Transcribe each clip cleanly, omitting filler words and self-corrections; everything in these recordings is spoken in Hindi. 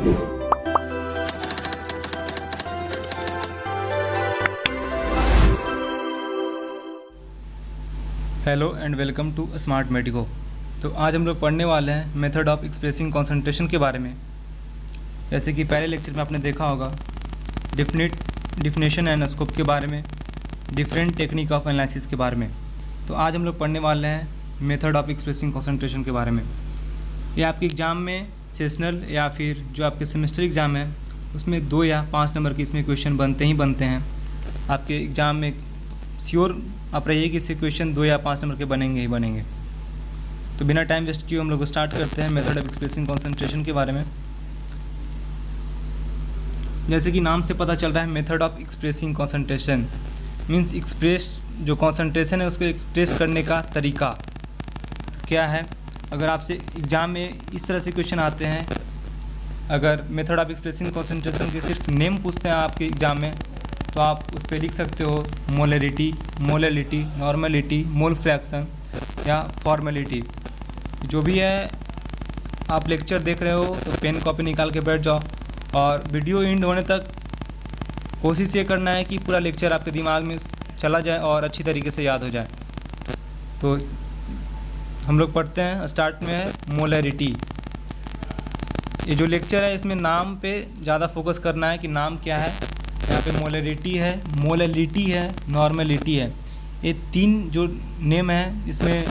Hello and welcome to smart medico. तो आज हम लोग पढ़ने वाले हैं मेथड ऑफ एक्सप्रेसिंग कंसंट्रेशन के बारे में। जैसे कि पहले लेक्चर में आपने देखा होगा डिफिनेशन एंड स्कोप के बारे में, डिफरेंट टेक्निक ऑफ एनालिसिस के बारे में। तो आज हम लोग पढ़ने वाले हैं मेथड ऑफ एक्सप्रेसिंग कंसंट्रेशन के बारे में। ये आपके एग्ज़ाम में सेशनल या फिर जो आपके सेमेस्टर एग्ज़ाम है उसमें 2 या 5 नंबर के इसमें क्वेश्चन बनते हैं। आपके एग्ज़ाम में श्योर आप रहिए कि इससे क्वेश्चन 2 या 5 नंबर के बनेंगे ही बनेंगे। तो बिना टाइम वेस्ट किए हम लोग स्टार्ट करते हैं मेथड ऑफ एक्सप्रेसिंग कंसंट्रेशन के बारे में। जैसे कि नाम से पता चल रहा है, method of expressing concentration means express जो कंसंट्रेशन है उसको एक्सप्रेस करने का तरीका क्या है। अगर आपसे एग्ज़ाम में इस तरह से क्वेश्चन आते हैं, अगर मेथड ऑफ एक्सप्रेसिंग कंसंट्रेशन के सिर्फ नेम पूछते हैं आपके एग्ज़ाम में, तो आप उस पर लिख सकते हो molarity, molality, normality, mole fraction या फॉर्मेलिटी। जो भी है आप लेक्चर देख रहे हो तो पेन कॉपी निकाल के बैठ जाओ और वीडियो एंड होने तक कोशिश ये करना है कि पूरा लेक्चर आपके दिमाग में चला जाए और अच्छी तरीके से याद हो जाए। तो हम लोग पढ़ते हैं, स्टार्ट में है मोलैरिटी। ये जो लेक्चर है इसमें नाम पे ज़्यादा फोकस करना है कि नाम क्या है। यहाँ पे मोलैरिटी है, मोलैलिटी है, नॉर्मेलिटी है। ये 3 जो नेम है इसमें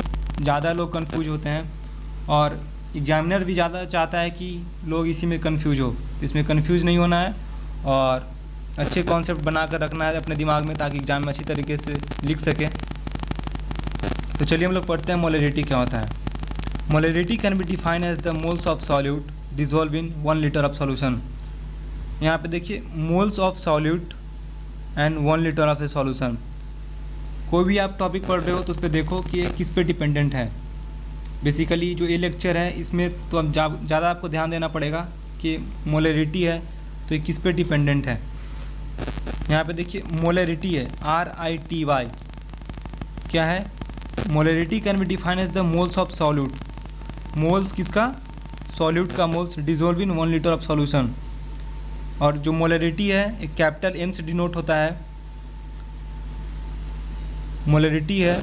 ज़्यादा लोग कंफ्यूज होते हैं और एग्जामिनर भी ज़्यादा चाहता है कि लोग इसी में कंफ्यूज हो। तो इसमें कंफ्यूज नहीं होना है और अच्छे कॉन्सेप्ट बना कर रखना है अपने दिमाग में ताकि एग्ज़ाम में अच्छी तरीके से लिख सकें। तो चलिए हम लोग पढ़ते हैं मोलैरिटी क्या होता है। Molarity can be define as the moles of solute dissolve in 1 litre of solution. यहाँ पे देखिए moles of solute and 1 litre of a solution. कोई भी आप टॉपिक पढ़ रहे हो तो उस पर देखो कि ये किस पे डिपेंडेंट है। बेसिकली जो ये लेक्चर है इसमें तो अब ज़्यादा आपको ध्यान देना पड़ेगा कि मोलैरिटी है तो ये किस पे डिपेंडेंट है। यहाँ पे देखिए मोलैरिटी है, RITY क्या है। Molarity can be define as the moles of solute. Moles किसका? सॉल्यूट का moles dissolve in 1 litre of solution. और जो मोलैरिटी है एक कैपिटल M से डिनोट होता है। मोलैरिटी है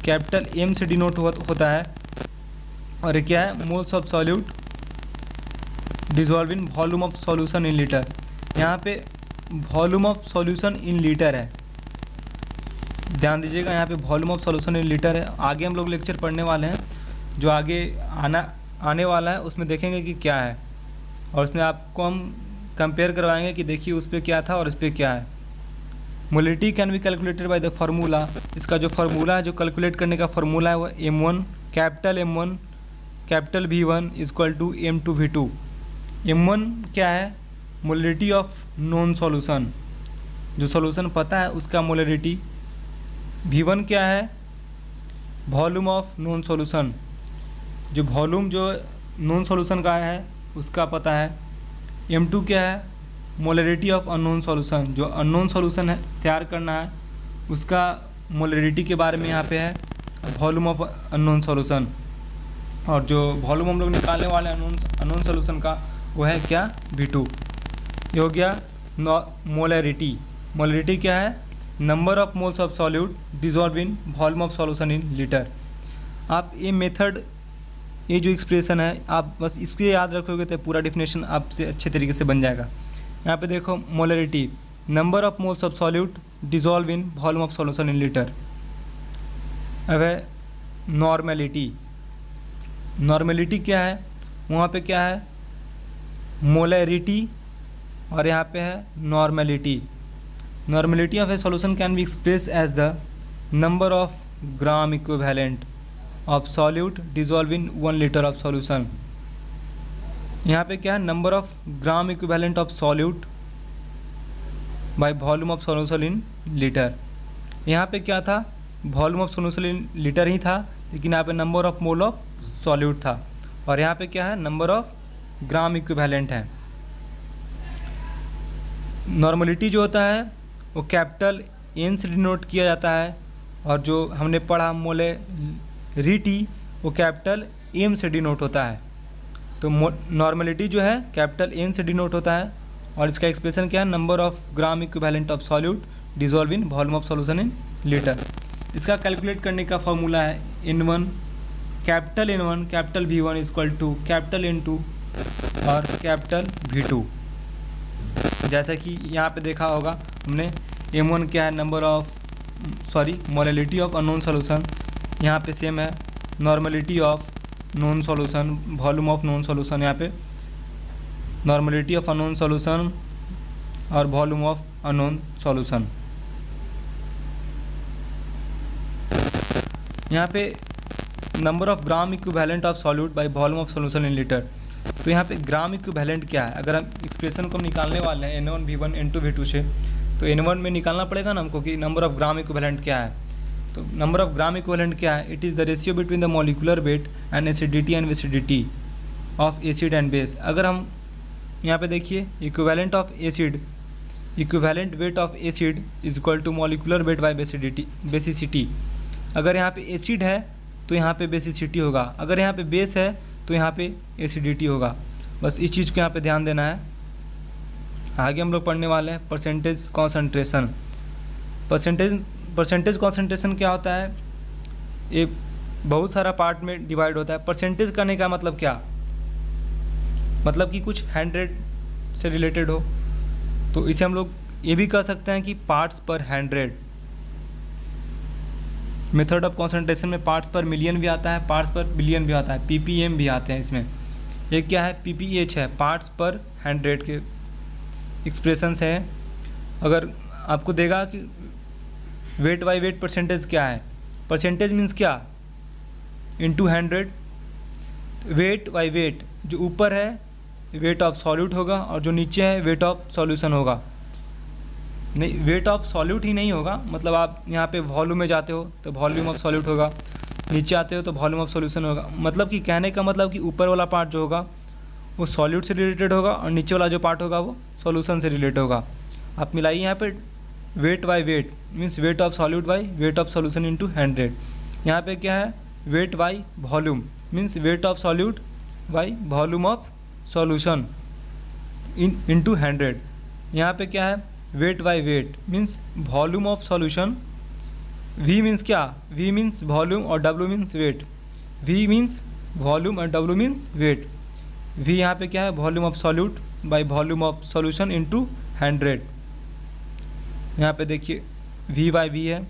कैपिटल M से डिनोट होता है और ये क्या है? Moles of solute dissolve in volume of solution in litre. यहाँ पे volume of solution in litre है, ध्यान दीजिएगा। यहाँ पे volume of solution in litre है। आगे हम लोग लेक्चर पढ़ने वाले हैं, जो आगे आने वाला है उसमें देखेंगे कि क्या है और उसमें आपको हम कंपेयर करवाएंगे कि देखिए उस पर क्या था और इस पर क्या है। Molarity can be calculated by the formula. इसका जो फार्मूला है, जो कैलकुलेट करने का फार्मूला है वो M1 capital M1 capital V1 equal to M2 V2। M1 क्या है? मोलैरिटी ऑफ नॉन सॉल्यूशन, जो सॉल्यूशन पता है उसका मोलैरिटी। V1 क्या है? वॉल्यूम ऑफ नॉन सॉल्यूशन, जो वॉल्यूम जो नॉन सॉल्यूशन का है उसका पता है। M2 क्या है? मोलैरिटी ऑफ अननोन सॉल्यूशन, जो अननोन सॉल्यूशन है तैयार करना है उसका मोलैरिटी के बारे में यहाँ पे है, वॉल्यूम ऑफ अननोन सॉल्यूशन। और जो वॉल्यूम हम लोग निकालने वाले अननोन सॉल्यूशन का वो है क्या? V2। ये हो गया मोलैरिटी। मोलैरिटी क्या है? Number of moles of solute dissolve in volume of solution in litre. आप ये मेथड, ये जो एक्सप्रेशन है आप बस इसके याद रखोगे तो पूरा डिफिनेशन आपसे अच्छे तरीके से बन जाएगा। यहाँ पे देखो molarity, number of moles of solute dissolve in volume of solution in litre. अब है नॉर्मेलिटी। नॉर्मेलिटी क्या है? वहाँ पे क्या है? मोलैरिटी और यहाँ पे है normality. Normality of a solution can be express as the number of gram equivalent of solute dissolve in 1 litre of solution. यहाँ पे क्या है? Number of gram equivalent of solute by volume of solution in litre. यहाँ पे क्या था? Volume of solution in litre ही था, लेकिन यहाँ पे number of mole of solute था। और यहाँ पे क्या है? नंबर ऑफ ग्राम इक्विवेलेंट है। नॉर्मेलिटी जो होता है वो कैपिटल N से डिनोट किया जाता है और जो हमने पढ़ा मोलैरिटी वो कैपिटल M से डिनोट होता है। तो नॉर्मलिटी जो है कैपिटल एन से डिनोट होता है और इसका एक्सप्रेशन क्या है, number of gram equivalent of solute dissolve in volume of solution in litre. इसका कैलकुलेट करने का फॉर्मूला है N1 capital V1 equal to capital N2 और कैपिटल V2। जैसा कि यहाँ पे देखा होगा हमने, M1 क्या है, number of molality of unknown solution, यहाँ पे सेम है normality of non solution, volume of non solution, यहाँ पे नॉर्मलिटी ऑफ अननोन सॉल्यूशन और वॉल्यूम ऑफ अननोन सॉल्यूशन। यहाँ पे number of gram equivalent of solute by volume of solution in litre. तो यहाँ पे ग्राम इक्विवेलेंट क्या है, अगर हम एक्सप्रेशन को हम निकालने वाले हैं N1 V1 N2 V2 से, तो N1 में निकालना पड़ेगा ना हमको कि नंबर ऑफ ग्राम इक्विवेलेंट क्या है। तो नंबर ऑफ ग्राम इक्विवेलेंट क्या है, it is the ratio between the molecular weight and acidity and basicity of acid and base. अगर हम यहाँ पे देखिए equivalent weight of acid is equal to molecular weight by basicity. अगर यहाँ पे एसिड है तो यहाँ पे बेसिसिटी होगा, अगर यहाँ पे बेस है तो यहाँ पे एसिडिटी होगा। बस इस चीज़ को यहाँ पे ध्यान देना है। आगे हम लोग पढ़ने वाले हैं परसेंटेज कॉन्सेंट्रेशन। परसेंटेज कॉन्सेंट्रेशन क्या होता है, ये बहुत सारा पार्ट में डिवाइड होता है। परसेंटेज करने का मतलब क्या, मतलब कि कुछ 100 से रिलेटेड हो, तो इसे हम लोग ये भी कह सकते हैं कि पार्ट्स पर 100। मेथड ऑफ कॉन्सेंट्रेशन में पार्ट्स पर मिलियन भी आता है, पार्ट्स पर बिलियन भी आता है, ppm भी आते हैं इसमें। ये क्या है, pph है, पार्ट्स पर 100 के एक्सप्रेशंस हैं। अगर आपको देगा कि वेट बाई वेट परसेंटेज क्या है, परसेंटेज मीन्स क्या, इनटू 100। वेट बाई वेट, जो ऊपर है वेट ऑफ सॉल्यूट होगा और जो नीचे है वेट ऑफ सॉल्यूशन होगा। नहीं, वेट ऑफ सॉल्यूट ही नहीं होगा, मतलब आप यहाँ पे वॉल्यूम में जाते हो तो वॉल्यूम ऑफ सॉल्यूट होगा, नीचे आते हो तो वॉल्यूम ऑफ सॉल्यूशन होगा। मतलब कि कहने का मतलब कि ऊपर वाला पार्ट जो होगा वो सॉल्यूट से रिलेटेड होगा और नीचे वाला जो पार्ट होगा वो सॉल्यूशन से रिलेटेड होगा। आप मिलाइए यहाँ पे weight by weight means weight of solute by weight of solution into 100। यहाँ पे क्या है, weight by volume means weight of solute by volume of solution into 100। यहाँ पे क्या है, weight by weight means volume of solution. V means क्या, V मीन्स वॉल्यूम और W means weight. V means volume और W मीन्स वेट। V यहाँ पे क्या है, volume of solute by volume of solution into 100। यहाँ पे देखिए V बाई V है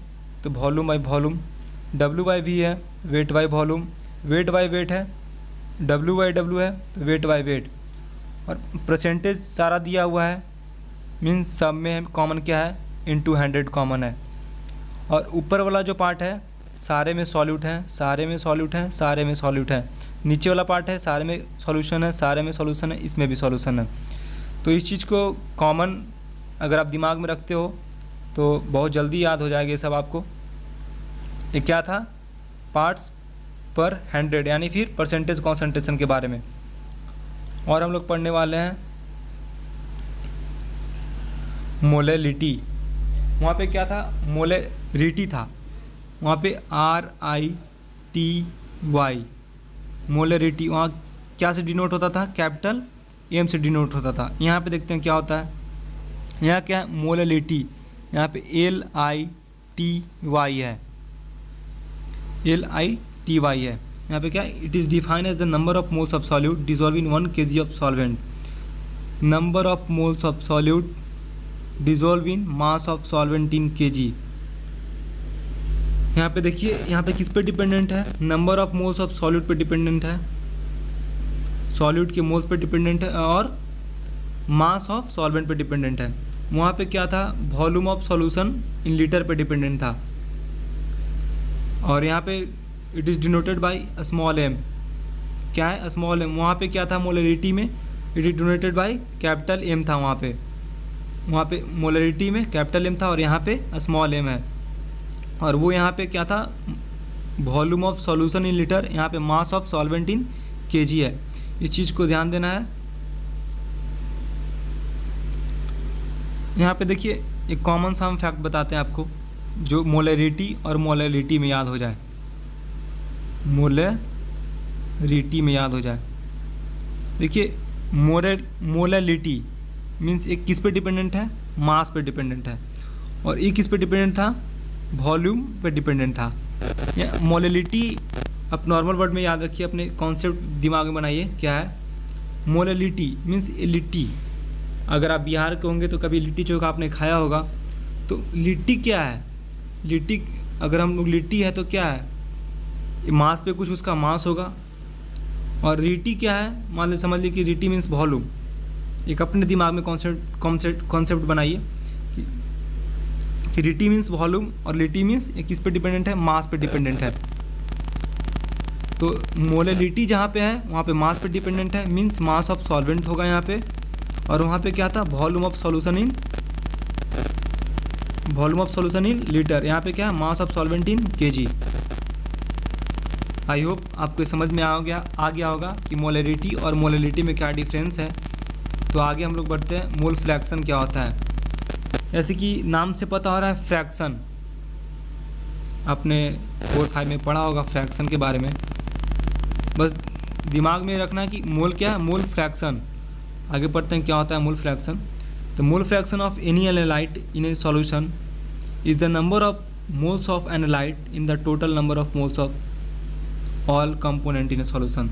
तो volume by volume, W by V है weight by volume, wait by wait है, W बाई W है तो वेट बाई वेट। और परसेंटेज सारा दिया हुआ है, मीन्स सब में कॉमन क्या है, इंटू 100 कॉमन है। और ऊपर वाला जो पार्ट है सारे में सॉल्यूट हैं, सारे में सॉल्यूट हैं, सारे में सॉल्यूट है। नीचे वाला पार्ट है सारे में सॉल्यूशन है, सारे में सॉल्यूशन है, इसमें भी सॉल्यूशन है। तो इस चीज़ को कॉमन अगर आप दिमाग में रखते हो तो बहुत जल्दी याद हो जाएगा ये सब आपको। ये क्या था, पार्ट्स पर 100 यानी फिर परसेंटेज कॉन्सेंट्रेशन के बारे में। और हम लोग पढ़ने वाले हैं मोलैलिटी। वहाँ पे क्या था, मोलैरिटी था, वहाँ पे RITY मोलैरिटी। वहाँ क्या से डिनोट होता था, कैपिटल M से डिनोट होता था। यहाँ पे देखते हैं क्या होता है, यहाँ क्या है, मोलैलिटी, यहाँ पे LITY है, LITY है। यहाँ पे क्या है, it is defined as the number of moles of solute dissolve in 1 kg of solvent. Number of moles of solute dissolve in mass of solvent in kg। यहाँ पे देखिए, यहाँ पे किस पे डिपेंडेंट है, number of moles of solute पे डिपेंडेंट है, सॉल्यूट के मोल्स पे डिपेंडेंट है, और मास ऑफ सॉल्वेंट पे डिपेंडेंट है। वहाँ पे क्या था, volume of solution in litre पे डिपेंडेंट था। और यहाँ पे it is denoted by small m। क्या है, स्मॉल m। वहाँ पे क्या था, मोलैरिटी में it is denoted by capital M था। वहाँ पे मोलैरिटी में कैपिटल M था और यहाँ पे स्मॉल m है। और वो यहाँ पे क्या था, volume of solution in litre, यहाँ पे मास ऑफ सॉल्वेंट इन kg है। इस चीज़ को ध्यान देना है। यहाँ पे देखिए एक कॉमन सा हम फैक्ट बताते हैं आपको जो मोलैरिटी और मोलैलिटी में याद हो जाए, मोलैरिटी में याद हो जाए। देखिए मोलैलिटी मीन्स एक किस पे डिपेंडेंट है, मास पे डिपेंडेंट है, और ये किस पे डिपेंडेंट था, वॉल्यूम पे डिपेंडेंट था। या मोलैलिटी आप नॉर्मल वर्ड में याद रखिए, अपने कॉन्सेप्ट दिमाग में बनाइए क्या है। मोलैलिटी मीन्स लिट्टी, अगर आप बिहार के होंगे तो कभी लिट्टी चोखा आपने खाया होगा, तो लिट्टी क्या है, लिट्टी अगर हम लोग लिट्टी है तो क्या है, मास पे कुछ उसका मास होगा। और रीटी क्या है, मान लीजिए समझ लीजिए कि रीटी मीन्स वॉल्यूम। एक अपने दिमाग में कॉन्सेप्ट बनाइए कि रीटी मीन्स वॉल्यूम और लिटी मीन्स ये किस पे डिपेंडेंट है, मास पे डिपेंडेंट है। तो मोलैलिटी जहाँ पे है वहाँ पे मास पे डिपेंडेंट है, मीन्स मास ऑफ सॉल्वेंट होगा यहाँ पे। और वहाँ पे क्या था, volume of solution in litre, यहाँ पे क्या है, mass of solvent in KG. I hope आपको समझ में आ गया होगा कि मोलैलिटी और मोलैलिटी में क्या डिफरेंस है। तो आगे हम लोग बढ़ते हैं, मोल फ्रैक्शन क्या होता है। जैसे कि नाम से पता हो रहा है फ्रैक्शन, आपने 4-5 में पढ़ा होगा फ्रैक्शन के बारे में। बस दिमाग में रखना है कि मोल क्या है, मोल फ्रैक्शन। आगे पढ़ते हैं क्या होता है मोल फ्रैक्शन। तो mole fraction of any analyte in A solution is the number of moles of analyte in the total number of moles of all component in A solution.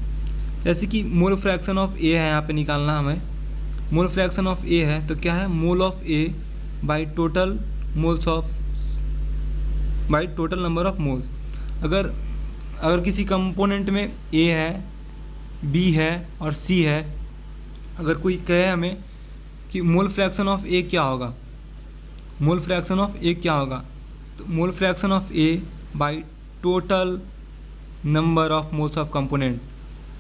जैसे कि मोल फ्रैक्शन ऑफ ए है, यहाँ पे निकालना हमें। मोल फ्रैक्शन ऑफ ए है तो क्या है, मोल of A by total number of moles. अगर किसी कंपोनेंट में ए है, बी है और सी है, अगर कोई कहे हमें कि मोल फ्रैक्शन ऑफ ए क्या होगा, तो mole fraction of A by total number of moles of component.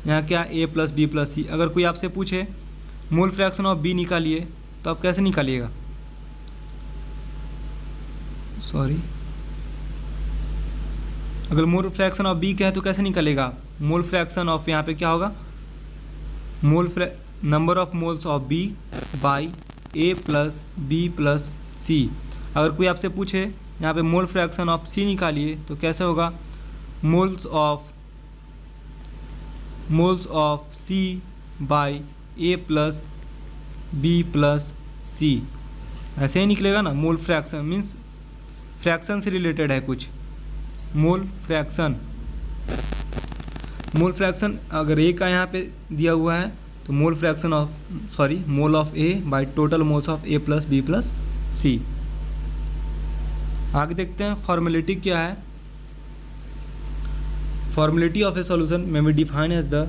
यहाँ क्या, ए प्लस बी प्लस सी। अगर कोई आपसे पूछे मोल फ्रैक्शन ऑफ बी निकालिए, तो आप कैसे निकालिएगा, अगर मोल फ्रैक्शन ऑफ बी क्या है तो कैसे निकलेगा, मोल फ्रैक्शन ऑफ यहाँ पे क्या होगा, number of moles of B by A plus B plus C. अगर कोई आपसे पूछे यहाँ पे मोल फ्रैक्शन ऑफ सी निकालिए तो कैसे होगा, moles of C by A plus B plus C, ऐसे ही निकलेगा ना। मोल फ्रैक्शन मीन्स फ्रैक्शन से रिलेटेड है कुछ। मोल फ्रैक्शन अगर ए का यहाँ पे दिया हुआ है तो mole of A by total moles of A plus B plus C. आगे देखते हैं फॉर्मेलिटी क्या है। Formality of a solution may be define as the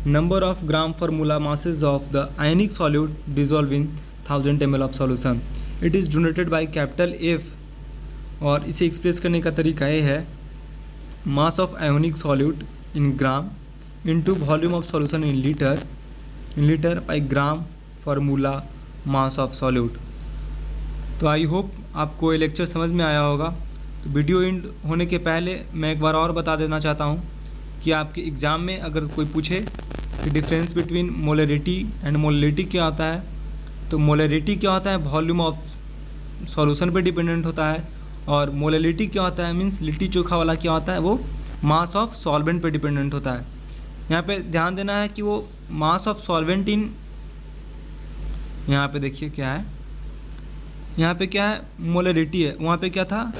number of gram formula masses of the ionic solute dissolve in 1000 ml of solution. It is denoted by capital F, और इसे एक्सप्रेस करने का तरीका ये है, mass of ionic solute in gram into volume of solution in litre by gram formula mass of solute. तो आई होप आपको ये लेक्चर समझ में आया होगा। तो वीडियो एंड होने के पहले मैं एक बार और बता देना चाहता हूँ कि आपके एग्ज़ाम में अगर कोई पूछे कि difference between molarity and molality क्या होता है, तो मोलैरिटी क्या होता है, वॉल्यूम ऑफ सॉल्यूशन पे डिपेंडेंट होता है, और मोलैलिटी क्या होता है मीन्स लिट्टी चोखा वाला क्या होता है, वो मास ऑफ सॉल्वेंट पे डिपेंडेंट होता है। यहाँ पे ध्यान देना है कि वो मास ऑफ सॉल्वेंट इन, यहाँ पे देखिए क्या है, यहाँ पे क्या है, मोलैरिटी है, वहाँ पे क्या था,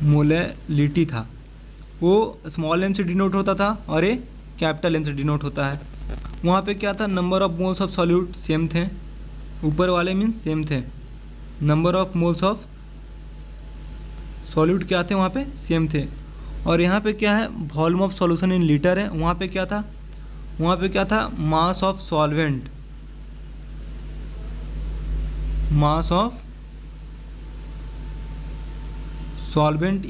मोलैलिटी था। वो स्मॉल एम से डिनोट होता था और ये कैपिटल एम से डिनोट होता है। वहाँ पे क्या था, number of moles of solute same थे, ऊपर वाले मीन्स सेम थे, number of moles of solute क्या थे वहाँ पे सेम थे। और यहाँ पे क्या है, volume of solution in litre है, वहाँ पे क्या था, मास of solvent, mass of solvent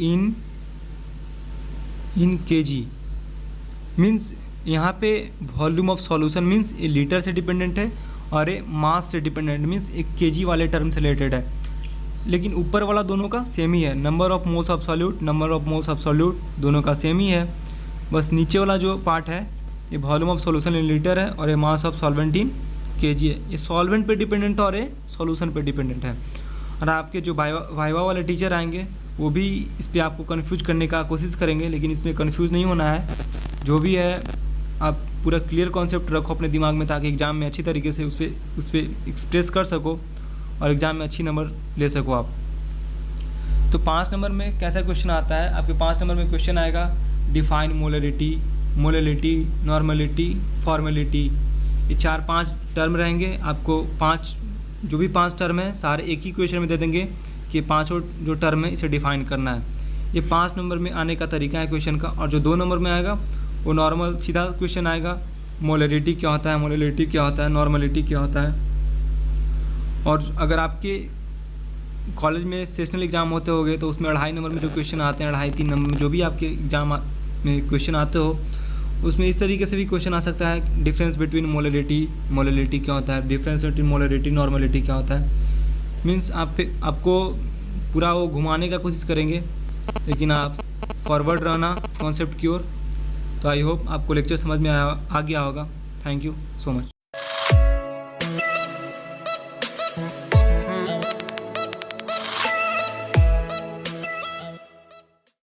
in KG. Means यहाँ पे वॉल्यूम ऑफ सॉल्यूशन मीन्स ये लीटर से डिपेंडेंट है और ये मास से डिपेंडेंट मीन्स एक केजी वाले टर्म से रिलेटेड है, लेकिन ऊपर वाला दोनों का सेम ही है, number of moles of solute दोनों का सेम ही है। बस नीचे वाला जो पार्ट है ये volume of solution in litre है और ये मास ऑफ सॉल्वेंट इन केजी है। ये सॉल्वेंट पे डिपेंडेंट और ये सॉल्यूशन पे डिपेंडेंट है। और आपके जो वाइवा वाले टीचर आएंगे वो भी इस पर आपको कन्फ्यूज करने का कोशिश करेंगे, लेकिन इसमें कन्फ्यूज़ नहीं होना है। जो भी है आप पूरा क्लियर कॉन्सेप्ट रखो अपने दिमाग में, ताकि एग्ज़ाम में अच्छी तरीके से उस पर एक्सप्रेस कर सको और एग्ज़ाम में अच्छी नंबर ले सको आप। तो 5 नंबर में कैसा क्वेश्चन आता है आपके? 5 नंबर में क्वेश्चन आएगा define molarity, molality, normality, formality. ये 4-5 टर्म रहेंगे। आपको 5 जो भी 5 टर्म है सारे एक ही क्वेश्चन में दे देंगे कि पाँचों जो टर्म है इसे डिफाइन करना है। ये 5 नंबर में आने का तरीका है क्वेश्चन का। और जो 2 नंबर में आएगा वो नॉर्मल सीधा क्वेश्चन आएगा, मोलरिटी क्या होता है, मोललिटी क्या होता है, नॉर्मलिटी क्या होता है। और अगर आपके कॉलेज में सेशनल एग्ज़ाम होते होंगे तो उसमें 2.5 नंबर में जो क्वेश्चन आते हैं, 2.5-3 नंबर में जो भी आपके एग्ज़ाम में क्वेश्चन आते हो, उसमें इस तरीके से भी क्वेश्चन आ सकता है, डिफरेंस बिटवीन मोलरिटी, मोललिटी क्या होता है, डिफरेंस बिटवीन मोलरिटी, नॉर्मलिटी क्या होता है। मीन्स आपको पूरा वो घुमाने का कोशिश करेंगे, लेकिन आप फॉरवर्ड रहना कॉन्सेप्ट की ओर। तो आई होप आपको लेक्चर समझ में आ गया होगा। Thank you so much.